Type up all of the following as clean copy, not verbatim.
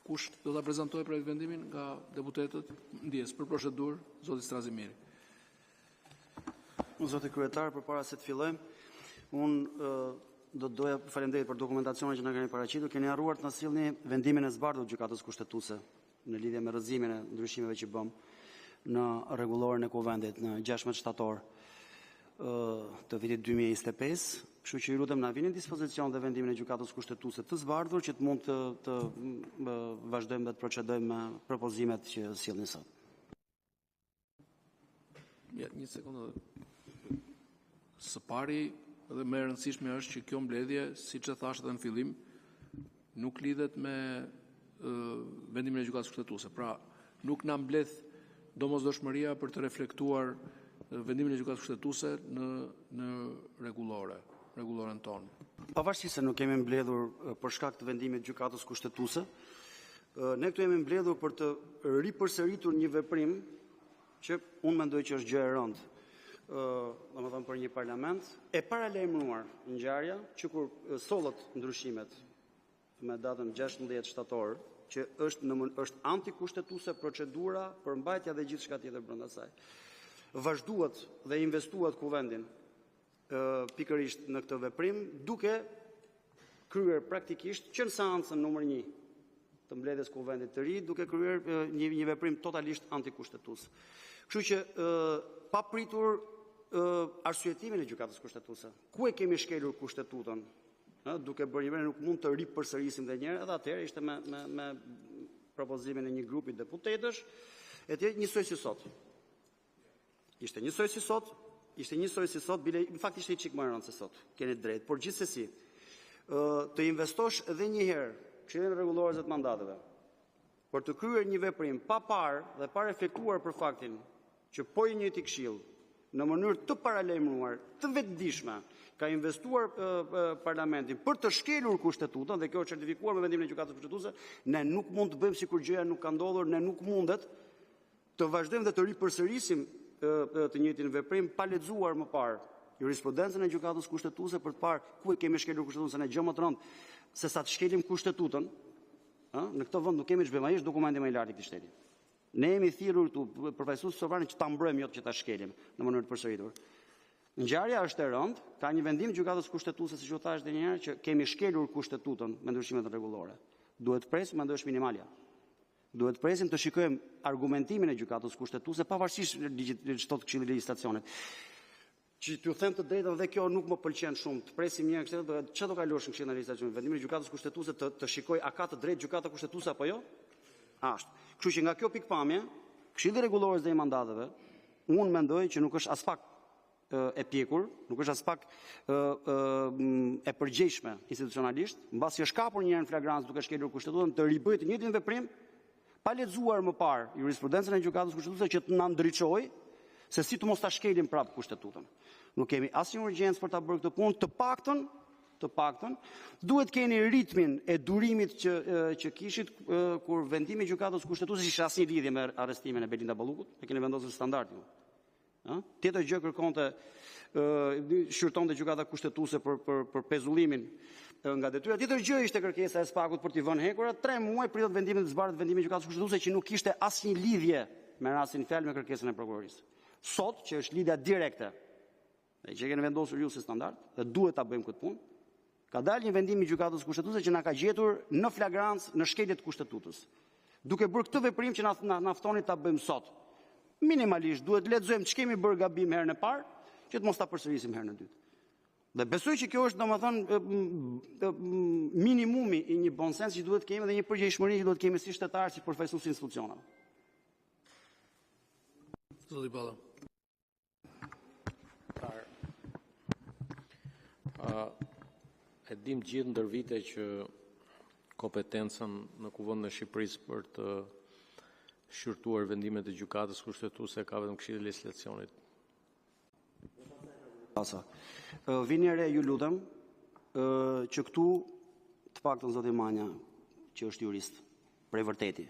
Kush do ta prezantojë projekt vendimin nga deputetët ndjes për procedurë, zoti Strazimiri. Zoti kryetar, përpara se të fillojmë, unë do të doja faleminderit për dokumentacionin që na keni paraqitur. Keni harruar të na sillni vendimin e zbardhur të gjykatës kushtetuese në lidhje me rrëzimin e ndryshimeve që bëm në rregulloren e Kuvendit në 16 shtator të vitit 2025. Kështu që ju lutem na vini në dispozicion dhe vendimin e gjykatës kushtetuese të zbardhur që të mund të vazhdojmë dhe të procedojmë me propozimet që sillni sot. Ja, një sekondë. Së pari dhe më e rëndësishme është që kjo mbledhje, siç e thash edhe në fillim, nuk lidhet me vendimin e gjykatës kushtetuese. Pra, nuk na mbledh domosdoshmëria për të reflektuar vendimin e gjykatës kushtetuese në rregulloren tonë. Pavarësisht se nuk kemi mbledhur për shkak të vendimit të gjykatës kushtetuese, ne këtu jemi mbledhur për të ripërsëritur një veprim që unë mendoj që është gjë e rëndë, domethënë për një parlament, e paralajmëruar ngjarja që kur sollët ndryshimet me datën 16 shtator, që është antikushtetuese procedura për mbajtja dhe gjithçka tjetër brenda saj. Vazhduat dhe investuat Kuvendin pikërisht në këtë veprim, duke kryer praktikisht që në seancën numër 1 të mbledhjes Kuvendit të ri, duke kryer një veprim totalisht antikushtetues. Kështu që pa pritur arsyetimin e gjykatës kushtetuese, ku e kemi shkelur kushtetutën, duke bërë një veprim nuk mund të ripërsërisim edhe një herë, edhe atëherë ishte me propozimin e një grupi deputetësh, njësoj si sot. Ishte njësoj si sot, bile, në fakt ishte i çik më rëndë se sot, keni drejt, por gjithsesi, të investosh edhe një herë Këshillin Rregullor të Mandateve, për të kryer një veprim pa parë dhe pa reflektuar për faktin që po i njëjti këshill në mënyrë të paralajmëruar, të vetëdijshme, ka investuar parlamentin për të shkelur kushtetutën, dhe kjo është certifikuar me vendimin e gjykatës kushtetuese, ne nuk mund të bëjmë sikur gjëja nuk ka ndodhur, ne nuk mundet të vazhdojmë dhe të ripërsërisim të njëjtin veprim pa lexuar më parë jurisprudencën e gjykatës kushtetuese për të parë ku e kemi shkelur kushtetutën, se ne gjë më të rëndë se sa të shkelim kushtetutën, në këtë vend nuk kemi ç'bëjmë, ai është dokumenti më i lartë i këtij shteti. Ne jemi thirrur këtu përfaqësues sovran që ta mbrojmë jo që ta shkelim në mënyrë të përsëritur. Ngjarja është e rëndë, ka një vendim gjykatës kushtetuese, siç u thash edhe një herë, që kemi shkelur kushtetutën me ndryshimet rregullore. Duhet presim, mendoj është minimalja. Duhet presim të shikojmë argumentimin e gjykatës kushtetuese pavarësisht çdo këshilli legjislacionit. Që t'ju them të drejtën dhe kjo nuk më pëlqen shumë, të presim një herë këtë, çfarë do kalosh në këshillin e legjislacionit, vendimin e gjykatës kushtetuese të shikoj a ka të drejtë gjykata kushtetuese apo jo? Ashtu. Kështu që nga kjo pikpamje, Këshilli Rregullor i Mandateve, unë mendoj që nuk është as pak e pjekur, nuk është as pak e përgjegjshme institucionalisht, mbasi është kapur një herë në flagrancë duke shkelur kushtetuesen, të ribëjë të njëjtin veprim, pa lexuar më parë jurisprudencën e gjykatës kushtetuese që të na ndriçojë se si të mos ta shkelim prapë kushtetutën. Nuk kemi asnjë urgjencë për ta bërë këtë punë, të paktën, duhet keni ritmin e durimit që kishit kur vendimi i gjykatës kushtetuese ishte asnjë lidhje me arrestimin e Belinda Ballukut, e keni vendosur standardin. Tjetër gjë kërkonte shqyrtonte gjykata kushtetuese për pezullimin nga detyra. Tjetër gjë ishte kërkesa e SPAK-ut për t'i vënë hekurat. 3 muaj pritet vendimin të zbardhët vendimi i gjykatës kushtetuese që nuk kishte asnjë lidhje me rastin fjalë me kërkesën e prokurorisë. Sot që është lidhja direkte, dhe që keni vendosur ju si standard, dhe duhet ta bëjmë këtë punë, ka dalë një vendim i gjykatës kushtetuese që na ka gjetur në flagrancë në shkelje të kushtetutës. Duke bërë këtë veprim që na ftoni ta bëjmë sot. Minimalisht duhet lexojmë ç'kemi bërë gabim herën e parë, që të mos ta përsërisim herën e dytë. Dhe besoj që kjo është domethënë minimumi i një bonsens që duhet kemi dhe një përgjegjësish që duhet kemi si shtetar, si përfaqësues institucionave. Zoti Balla. E dim gjithë ndër vite që kompetencën në Kuvendin e Shqipërisë për të shqyrtuar vendimet e gjykatës kushtetuese ka vetëm Këshilli i Legjislacionit. Vini re, ju lutem, që këtu të paktën zoti Manja, që është jurist, prej vërteti,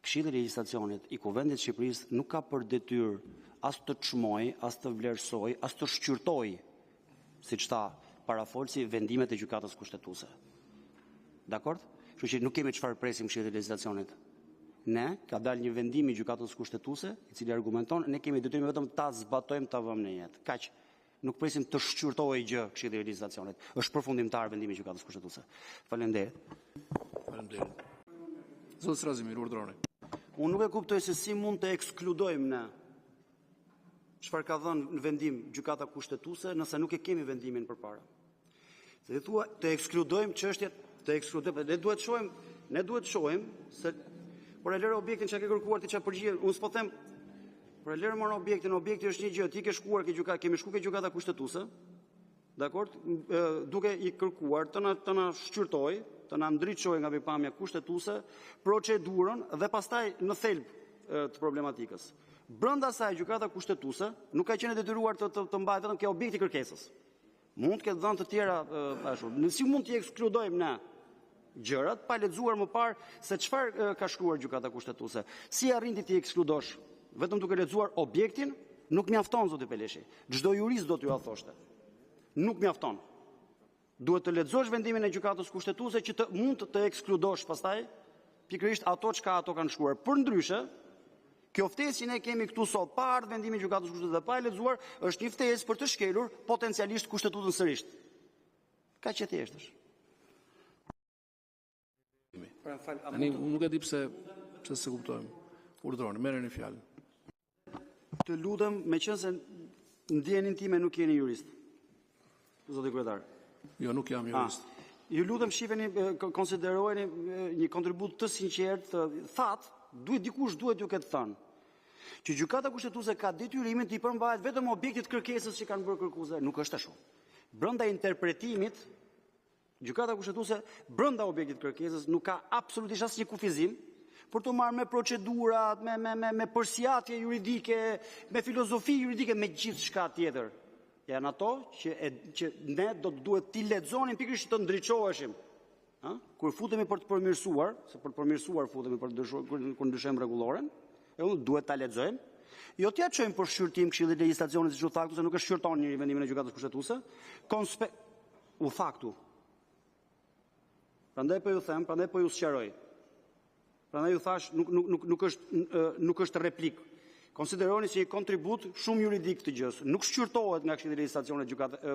Këshilli i Legjislacionit i Kuvendit të Shqipërisë nuk ka për detyrë as të çmoj, as të vlerësoj, as të shqyrtoj, siç tha parafolsi, vendimet e gjykatës kushtetuese. Dakord? Kështu që nuk kemi çfarë presim Këshillit të Legjislacionit. Ne ka dalë një vendim i gjykatës kushtetuese, i cili argumenton ne kemi detyrim vetëm ta zbatojmë ta vëmë në jetë. Kaq. Nuk presim të shqyrtojë gjë Këshilli i Legjislacionit. Është përfundimtar vendimi i gjykatës kushtetuese. Faleminderit. Faleminderit. Zoti Strazimir, urdhroni. Unë nuk e kuptoj se si mund të ekskludojmë ne çfarë ka dhënë në vendim gjykata kushtetuese nëse nuk e kemi vendimin përpara. Se thua të ekskludojmë çështjet, të ekskludojmë, ne duhet të shohim se por e lërë objektin që ke kërkuar ti çfarë përgjigje, unë s'po them por e lërë marrë objektin, objekti është një gjë, ti ke shkuar ke gjykata, kemi shkuar ke gjykata kushtetuese, dakord, duke i kërkuar të na shqyrtoj, të na ndriçojë nga pikpamja kushtetuese procedurën dhe pastaj në thelb të problematikës. Brenda asaj gjykata kushtetuese nuk ka qenë detyruar të mbajë vetëm ke objekti kërkesës. Mund të ketë dhënë të tjera ashtu. Ne si mund t'i ekskludojmë ne gjërat pa lexuar më parë se çfarë ka shkruar gjykata kushtetuese. Si arrinti ti ekskludosh vetëm duke lexuar objektin, nuk mjafton zoti Peleshi. Çdo jurist do t'ju thoshte. Nuk mjafton. Duhet të lexosh vendimin e gjykatës kushtetuese që të mund të ekskludosh pastaj pikërisht ato çka ato kanë shkruar. Përndryshe, kjo ftesë që ne kemi këtu sot pa ardhur vendimin e gjykatës kushtetuese dhe pa e lexuar është një ftesë për të shkelur potencialisht kushtetutën sërish. Kaq e thjeshtë është. Tani unë nuk e di pse se kuptojmë. Urdhroni, merreni fjalën. Të lutem, meqense ndjenin time nuk jeni jurist. Zoti kryetar. Jo, nuk jam jurist. Ju lutem shifeni, konsiderojeni një kontribut të sinqert, dikush duhet ju ketë thënë që gjykata kushtetuese ka detyrimin të i përmbajë vetëm objektit kërkesës që kanë bërë kërkuesve, nuk është ashtu. Brenda interpretimit, gjykata kushtetuese brenda objektit kërkesës nuk ka absolutisht asnjë kufizim për të marrë me procedurat, me përsjatje juridike, me filozofi juridike, me gjithë shka tjetër. Janë ato që ne duhet t'i lexonim pikërisht të ndriçoheshim. Kur futemi për të përmirësuar, se për të përmirësuar futemi kur ndryshojmë rregulloren, duhet ta lexojmë. Jo t'ia çojmë për shqyrtim Këshillit të Legjislacionit siç u tha këtu, se nuk e shqyrton një vendimin e gjykatës kushtetuese. U tha këtu. Prandaj po ju them, prandaj po ju sqaroj. Prandaj ju thash nuk është replik. Konsideroni si një kontribut shumë juridik të gjës. Nuk shqyrtohet nga Këshilli i Legjislacionit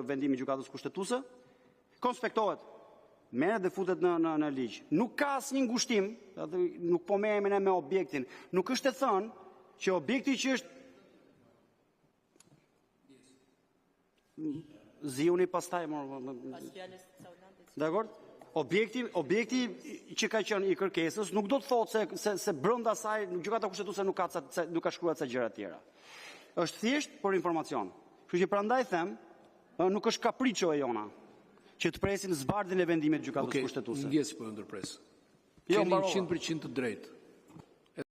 vendimi i gjykatës kushtetuese, konspektohet, merret dhe futet në ligj. Nuk ka asnjë ngushtim, nuk po merremi ne me objektin. Nuk është e thënë që objekti që është ziuni pastaj Dakor? Objekti që ka qenë i kërkesës nuk do të thotë se brenda saj gjykata kushtetuese nuk ka shkruar ca gjëra të tjera. Është thjesht për informacion. Kështu që prandaj them, nuk është kapriço e jona që të presim zbardhjen e vendimit të gjykatës kushtetuese. Okej, ndjes po ndërpres. Jo, keni 100% të drejtë.